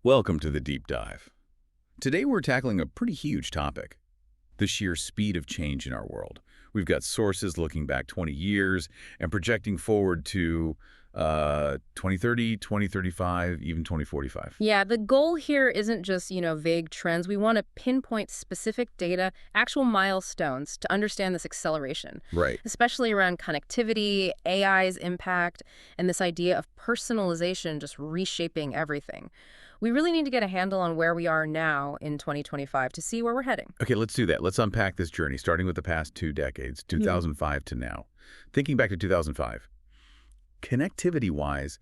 Welcome to the Deep Dive. Today we're tackling a pretty huge topic, the sheer speed of change in our world. We've got sources looking back 20 years and projecting forward to 2030, 2035, even 2045. Yeah, the goal here isn't just, vague trends. We want to pinpoint specific data, actual milestones to understand this acceleration, Right. especially around connectivity, AI's impact, and this idea of personalization just reshaping everything. We really need to get a handle on where we are now in 2025 to see where we're heading. Okay, let's do that. Let's unpack this journey, starting with the past 2 decades, 2005 to now. Thinking back to 2005, connectivity-wise,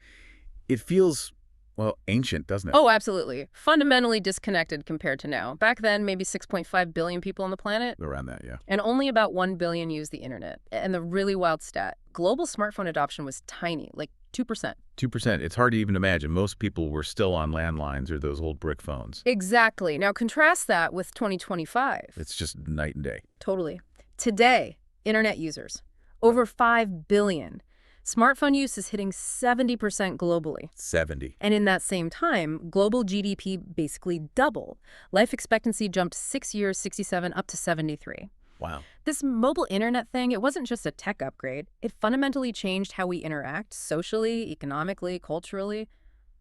it feels, well, ancient, doesn't it? Oh, absolutely. Fundamentally disconnected compared to now. Back then, maybe 6.5 billion people on the planet, Around that, yeah. and only about 1 billion use the internet. And the really wild stat, global smartphone adoption was tiny, like 2%. 2%. It's hard to even imagine. Most people were still on landlines or those old brick phones. Exactly. Now contrast that with 2025. It's just night and day. Totally. Today, internet users, over 5 billion. Smartphone use is hitting 70% globally. 70. And in that same time, global GDP basically doubled. Life expectancy jumped 6 years, 67, up to 73. Wow. This mobile internet thing, it wasn't just a tech upgrade. It fundamentally changed how we interact socially, economically, culturally,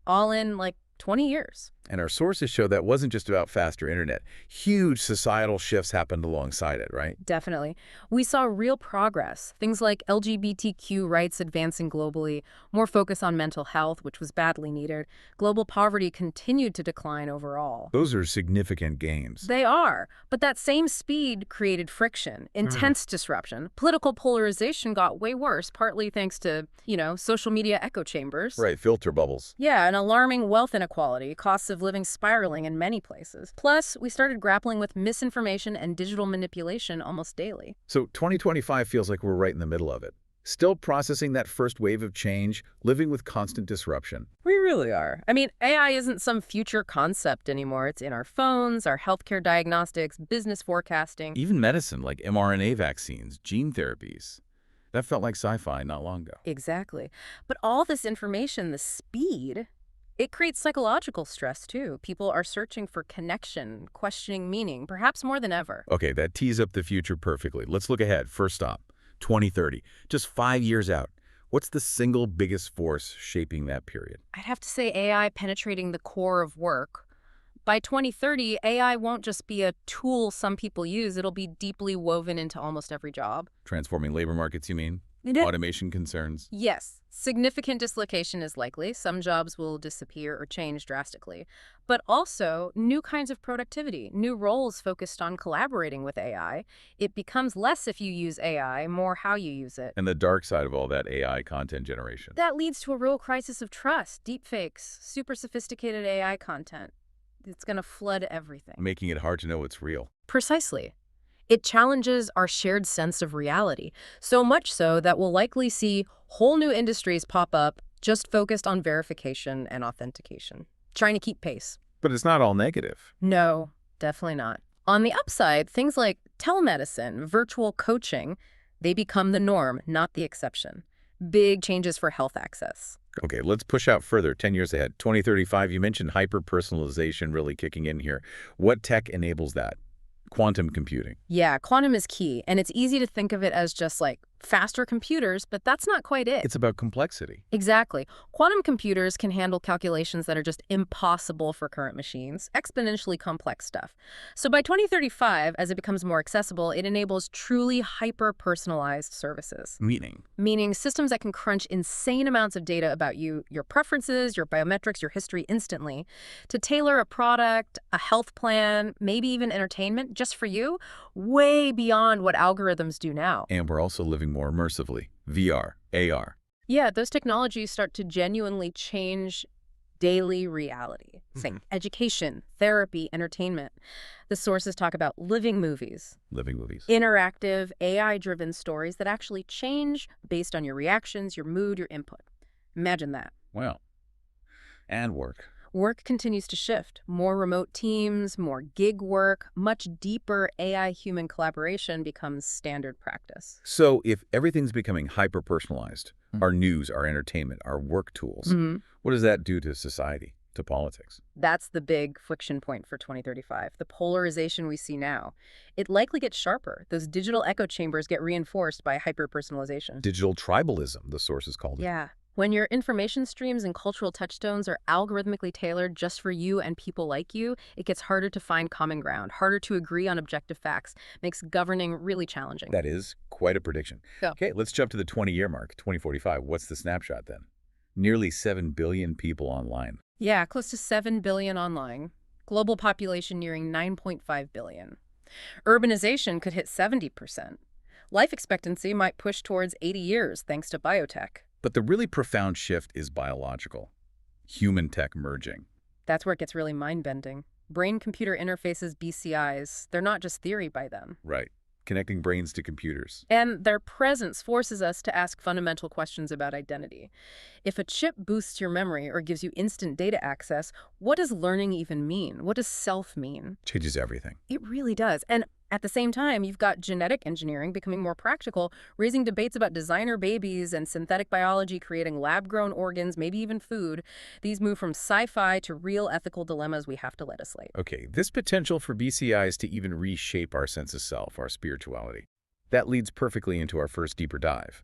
all in like 20 years. And our sources show that wasn't just about faster internet. Huge societal shifts happened alongside it, right? Definitely. We saw real progress. Things like LGBTQ rights advancing globally, more focus on mental health, which was badly needed. Global poverty continued to decline overall. Those are significant gains. They are. But that same speed created friction, intense disruption. Political polarization got way worse, partly thanks to, social media echo chambers. Right, filter bubbles. Yeah, and alarming wealth inequality, costs of living spiraling in many places. Plus, we started grappling with misinformation and digital manipulation almost daily. So 2025 feels like we're right in the middle of it. Still processing that first wave of change, living with constant disruption. We really are. I mean, AI isn't some future concept anymore. It's in our phones, our healthcare diagnostics, business forecasting. Even medicine, like mRNA vaccines, gene therapies. That felt like sci-fi not long ago. Exactly. But all this information, the speed, it creates psychological stress, too. People are searching for connection, questioning meaning, perhaps more than ever. Okay, that tees up the future perfectly. Let's look ahead. First stop, 2030. Just 5 years out. What's the single biggest force shaping that period? I'd have to say AI penetrating the core of work. By 2030, AI won't just be a tool some people use. It'll be deeply woven into almost every job. Transforming labor markets, you mean? Yeah. Automation concerns? Yes, significant dislocation is likely. Some jobs will disappear or change drastically. But also, new kinds of productivity, new roles focused on collaborating with AI. It becomes less if you use AI, more how you use it. And the dark side of all that AI content generation. That leads to a real crisis of trust. Deepfakes, super sophisticated AI content. It's going to flood everything. Making it hard to know what's real. Precisely. It challenges our shared sense of reality, so much so that we'll likely see whole new industries pop up just focused on verification and authentication, trying to keep pace. But it's not all negative. No, definitely not. On the upside, things like telemedicine, virtual coaching, they become the norm, not the exception. Big changes for health access. Okay, let's push out further, 10 years ahead. 2035, you mentioned hyper-personalization really kicking in here. What tech enables that? Quantum computing. Yeah, quantum is key, and it's easy to think of it as just like faster computers, but that's not quite it. It's about complexity. Exactly. Quantum computers can handle calculations that are just impossible for current machines, exponentially complex stuff. So by 2035, as it becomes more accessible, it enables truly hyper-personalized services. Meaning systems that can crunch insane amounts of data about you, your preferences, your biometrics, your history instantly, to tailor a product, a health plan, maybe even entertainment just for you, way beyond what algorithms do now. And we're also living more immersively. VR, AR. Yeah, those technologies start to genuinely change daily reality. Think education, therapy, entertainment. The sources talk about living movies. Living movies. Interactive, AI-driven stories that actually change based on your reactions, your mood, your input. Imagine that. Wow. And work. Work continues to shift. More remote teams, more gig work, much deeper AI-human collaboration becomes standard practice. So if everything's becoming hyper-personalized, our news, our entertainment, our work tools, what does that do to society? to politics. That's the big friction point for 2035, the polarization we see now. It likely gets sharper. Those digital echo chambers get reinforced by hyper-personalization. Digital tribalism, the sources called it. Yeah. When your information streams and cultural touchstones are algorithmically tailored just for you and people like you, it gets harder to find common ground, harder to agree on objective facts, makes governing really challenging. That is quite a prediction. Go. Okay, let's jump to the 20-year mark, 2045. What's the snapshot then? Nearly 7 billion people online. Yeah, close to 7 billion online. Global population nearing 9.5 billion. Urbanization could hit 70%. Life expectancy might push towards 80 years thanks to biotech. But the really profound shift is biological. Human-tech merging. That's where it gets really mind-bending. Brain-computer interfaces, BCIs, they're not just theory by them. Right. Connecting brains to computers. And their presence forces us to ask fundamental questions about identity. If a chip boosts your memory or gives you instant data access, what does learning even mean? What does self mean? Changes everything. It really does. And at the same time, you've got genetic engineering becoming more practical, raising debates about designer babies and synthetic biology creating lab-grown organs, maybe even food. These move from sci-fi to real ethical dilemmas we have to legislate. Okay, this potential for BCIs to even reshape our sense of self, our spirituality. That leads perfectly into our first deeper dive.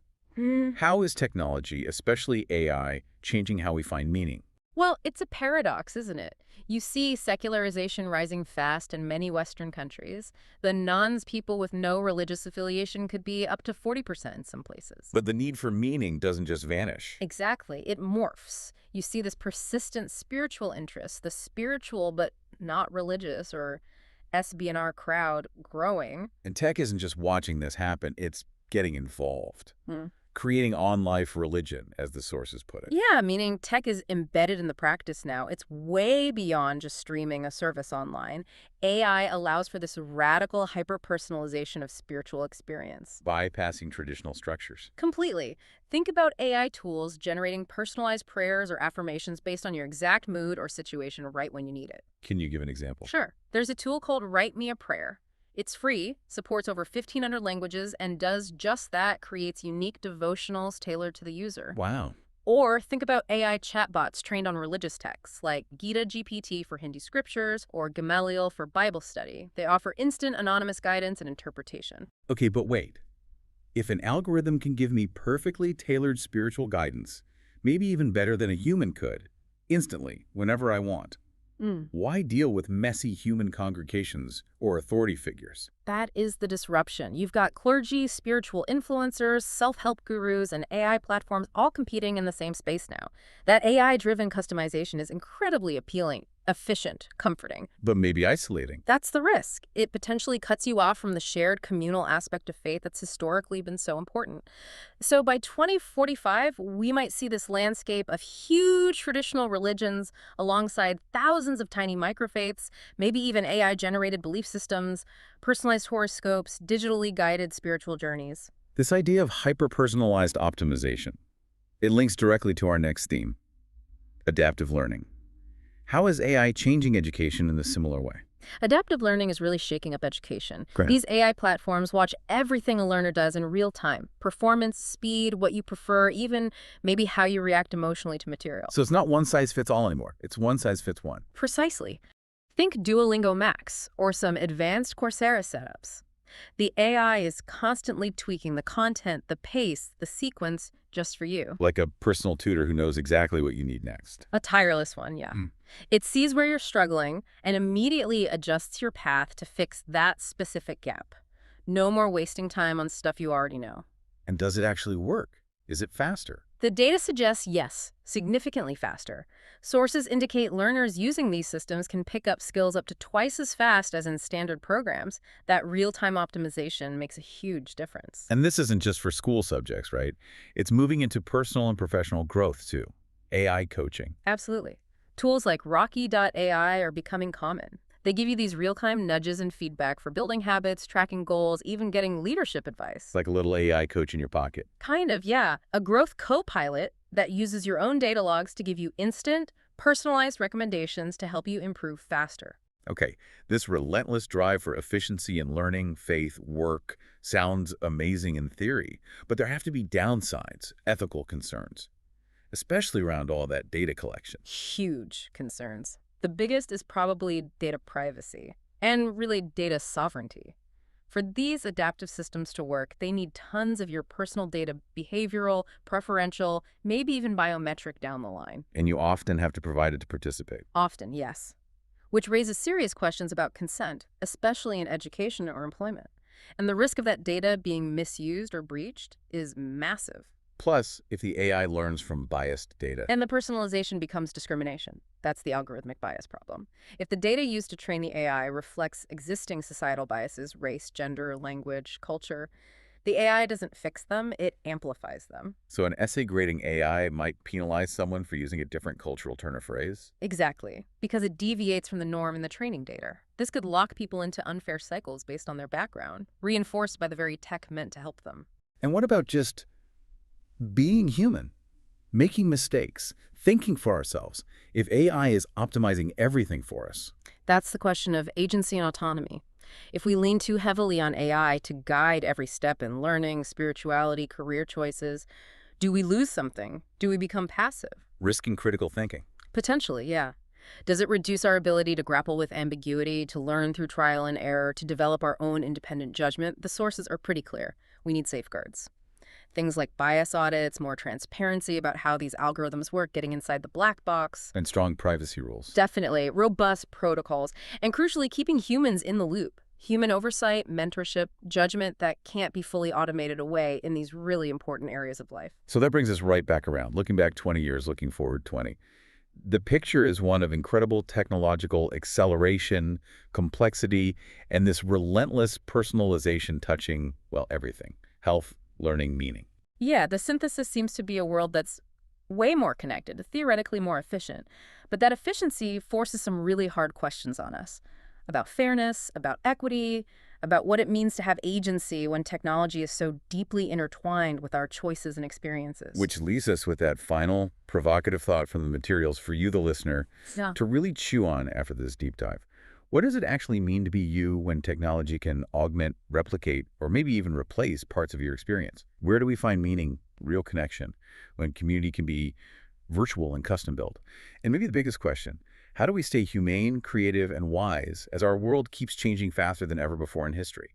How is technology, especially AI, changing how we find meaning? Well, it's a paradox, isn't it? You see secularization rising fast in many Western countries. The nones, people with no religious affiliation, could be up to 40% in some places. But the need for meaning doesn't just vanish. Exactly. It morphs. You see this persistent spiritual interest, the spiritual but not religious or SB&R crowd growing. And tech isn't just watching this happen, it's getting involved. Creating on-life religion, as the sources put it. Yeah, meaning tech is embedded in the practice now. It's way beyond just streaming a service online. AI allows for this radical hyper-personalization of spiritual experience. Bypassing traditional structures. Completely. Think about AI tools generating personalized prayers or affirmations based on your exact mood or situation right when you need it. Can you give an example? Sure. There's a tool called Write Me a Prayer. It's free, supports over 1,500 languages, and does just that, creates unique devotionals tailored to the user. Wow. Or think about AI chatbots trained on religious texts, like Gita GPT for Hindi scriptures or Gamaliel for Bible study. They offer instant anonymous guidance and interpretation. Okay, but wait. If an algorithm can give me perfectly tailored spiritual guidance, maybe even better than a human could, instantly, whenever I want, why deal with messy human congregations or authority figures? That is the disruption. You've got clergy, spiritual influencers, self-help gurus, and AI platforms all competing in the same space now. That AI-driven customization is incredibly appealing, efficient, comforting. But maybe isolating. That's the risk. It potentially cuts you off from the shared communal aspect of faith that's historically been so important. So by 2045, we might see this landscape of huge traditional religions alongside thousands of tiny microfaiths, maybe even AI-generated belief systems, personalized horoscopes, digitally guided spiritual journeys. This idea of hyper-personalized optimization, it links directly to our next theme, adaptive learning. How is AI changing education in a similar way? Adaptive learning is really shaking up education. Great. These AI platforms watch everything a learner does in real time. Performance, speed, what you prefer, even maybe how you react emotionally to material. So it's not one size fits all anymore. It's one size fits one. Precisely. Think Duolingo Max or some advanced Coursera setups. The AI is constantly tweaking the content, the pace, the sequence just for you. Like a personal tutor who knows exactly what you need next. A tireless one, yeah. It sees where you're struggling and immediately adjusts your path to fix that specific gap. No more wasting time on stuff you already know. And does it actually work? Is it faster? The data suggests yes, significantly faster. Sources indicate learners using these systems can pick up skills up to twice as fast as in standard programs. That real-time optimization makes a huge difference. And this isn't just for school subjects, right? It's moving into personal and professional growth, too. AI coaching. Absolutely. Tools like Rocky.ai are becoming common. They give you these real-time nudges and feedback for building habits, tracking goals, even getting leadership advice. It's like a little AI coach in your pocket. Kind of, yeah. A growth co-pilot that uses your own data logs to give you instant, personalized recommendations to help you improve faster. Okay, this relentless drive for efficiency in learning, faith, work sounds amazing in theory, but there have to be downsides, ethical concerns. especially around all that data collection. Huge concerns. The biggest is probably data privacy and really data sovereignty. For these adaptive systems to work, they need tons of your personal data, behavioral, preferential, maybe even biometric down the line. And you often have to provide it to participate. Often, yes. Which raises serious questions about consent, especially in education or employment. And the risk of that data being misused or breached is massive. Plus, if the AI learns from biased data. And the personalization becomes discrimination. That's the algorithmic bias problem. If the data used to train the AI reflects existing societal biases, race, gender, language, culture, the AI doesn't fix them, it amplifies them. So an essay grading AI might penalize someone for using a different cultural turn of phrase? Exactly, because it deviates from the norm in the training data. This could lock people into unfair cycles based on their background, reinforced by the very tech meant to help them. And what about just being human, making mistakes, thinking for ourselves, if AI is optimizing everything for us? That's the question of agency and autonomy. If we lean too heavily on AI to guide every step in learning, spirituality, career choices, do we lose something? Do we become passive? Risking critical thinking. Potentially, yeah. Does it reduce our ability to grapple with ambiguity, to learn through trial and error, to develop our own independent judgment? The sources are pretty clear. We need safeguards. Things like bias audits, more transparency about how these algorithms work, getting inside the black box. And strong privacy rules. Definitely, robust protocols, and crucially, keeping humans in the loop. Human oversight, mentorship, judgment that can't be fully automated away in these really important areas of life. So that brings us right back around, looking back 20 years, looking forward 20. The picture is one of incredible technological acceleration, complexity, and this relentless personalization touching, well, everything. Health, learning, meaning. Yeah, the synthesis seems to be a world that's way more connected, theoretically more efficient. But that efficiency forces some really hard questions on us about fairness, about equity, about what it means to have agency when technology is so deeply intertwined with our choices and experiences. Which leaves us with that final provocative thought from the materials for you, the listener, Yeah. to really chew on after this deep dive. What does it actually mean to be you when technology can augment, replicate, or maybe even replace parts of your experience? Where do we find meaning, real connection, when community can be virtual and custom built? And maybe the biggest question, how do we stay humane, creative, and wise as our world keeps changing faster than ever before in history?